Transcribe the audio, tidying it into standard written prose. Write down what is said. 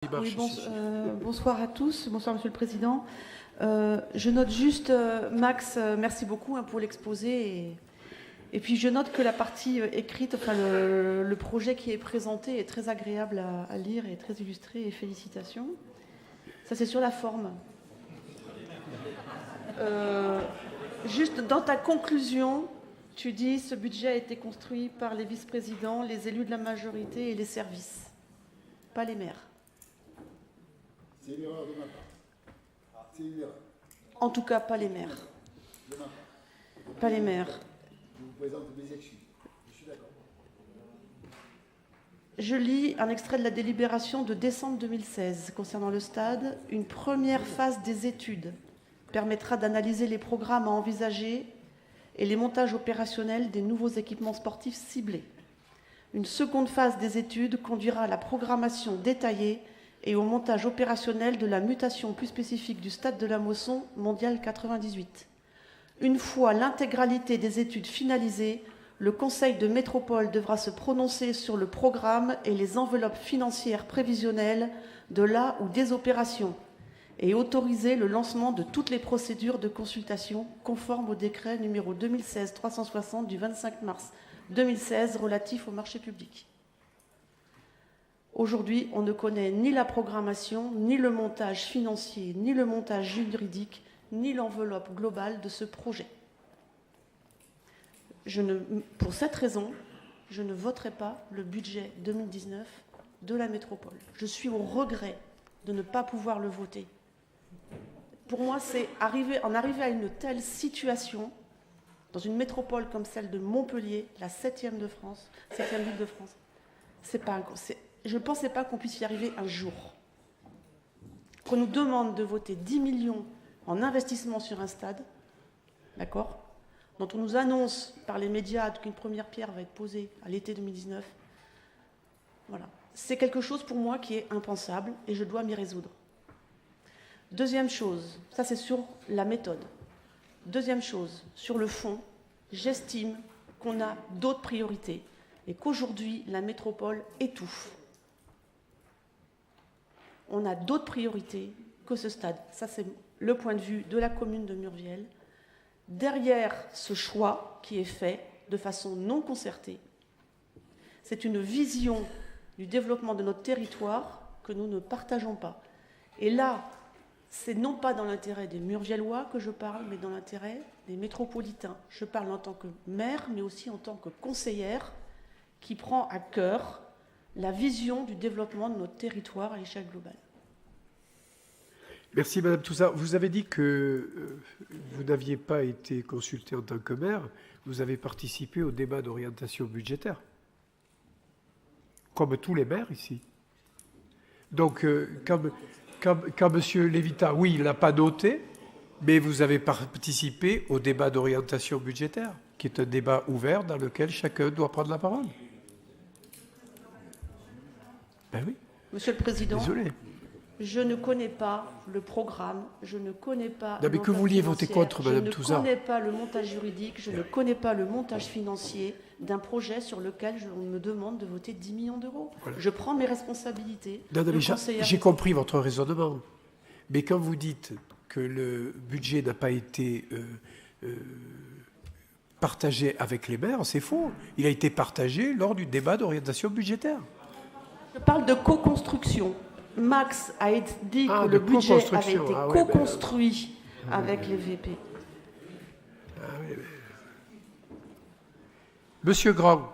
Oui, bonsoir à tous. Bonsoir, Monsieur le Président. Je note juste, Max, merci beaucoup pour l'exposé. Et puis, je note que la partie écrite, enfin, le projet qui est présenté est très agréable à lire et très illustré. Et félicitations. Ça, c'est sur la forme. Juste dans ta conclusion, tu dis ce budget a été construit par les vice-présidents, les élus de la majorité et les services, pas les maires. C'est une erreur de ma part. C'est une erreur. En tout cas, pas les maires. De ma part. Pas les maires. Je vous présente mes excuses. Je suis d'accord. Je lis un extrait de la délibération de décembre 2016 concernant le stade. Une première phase des études permettra d'analyser les programmes à envisager et les montages opérationnels des nouveaux équipements sportifs ciblés. Une seconde phase des études conduira à la programmation détaillée et au montage opérationnel de la mutation plus spécifique du stade de la Mosson mondial 98. Une fois l'intégralité des études finalisées, le Conseil de métropole devra se prononcer sur le programme et les enveloppes financières prévisionnelles de la ou des opérations et autoriser le lancement de toutes les procédures de consultation conformes au décret numéro 2016-360 du 25 mars 2016 relatif au marché public. Aujourd'hui, on ne connaît ni la programmation, ni le montage financier, ni le montage juridique, ni l'enveloppe globale de ce projet. Pour cette raison, je ne voterai pas le budget 2019 de la métropole. Je suis au regret de ne pas pouvoir le voter. Pour moi, c'est en arriver à une telle situation dans une métropole comme celle de Montpellier, la 7e de France, 7e ville de France. Je ne pensais pas qu'on puisse y arriver un jour. Qu'on nous demande de voter 10 millions en investissement sur un stade, d'accord, dont on nous annonce par les médias qu'une première pierre va être posée à l'été 2019. Voilà. C'est quelque chose pour moi qui est impensable et je dois m'y résoudre. Deuxième chose, ça c'est sur la méthode. Deuxième chose, sur le fond, j'estime qu'on a d'autres priorités et qu'aujourd'hui, la métropole étouffe. On a d'autres priorités que ce stade. Ça, c'est le point de vue de la commune de Murviel. Derrière ce choix qui est fait de façon non concertée, c'est une vision du développement de notre territoire que nous ne partageons pas. Et là, c'est non pas dans l'intérêt des Murviellois que je parle, mais dans l'intérêt des métropolitains. Je parle en tant que maire, mais aussi en tant que conseillère qui prend à cœur la vision du développement de notre territoire à l'échelle globale. Merci Madame Touzat. Vous avez dit que vous n'aviez pas été consulté en tant que maire, vous avez participé au débat d'orientation budgétaire, comme tous les maires ici. Donc, quand M. Lévitat, oui, il n'a pas noté, mais vous avez participé au débat d'orientation budgétaire, qui est un débat ouvert dans lequel chacun doit prendre la parole. Ben oui. Monsieur le Président, désolé. Je ne connais pas le programme, je ne connais pas... Non, mais que vous vouliez voter contre, Madame Touzat. Je ne connais pas le montage juridique, je ne connais pas le montage financier d'un projet sur lequel on me demande de voter 10 millions d'euros. Voilà. Je prends mes responsabilités. Non, j'ai compris votre raisonnement. Mais quand vous dites que le budget n'a pas été partagé avec les maires, c'est faux. Il a été partagé lors du débat d'orientation budgétaire. Je parle de co-construction. Max a dit que le budget avait été co-construit avec les VP. Monsieur Grand.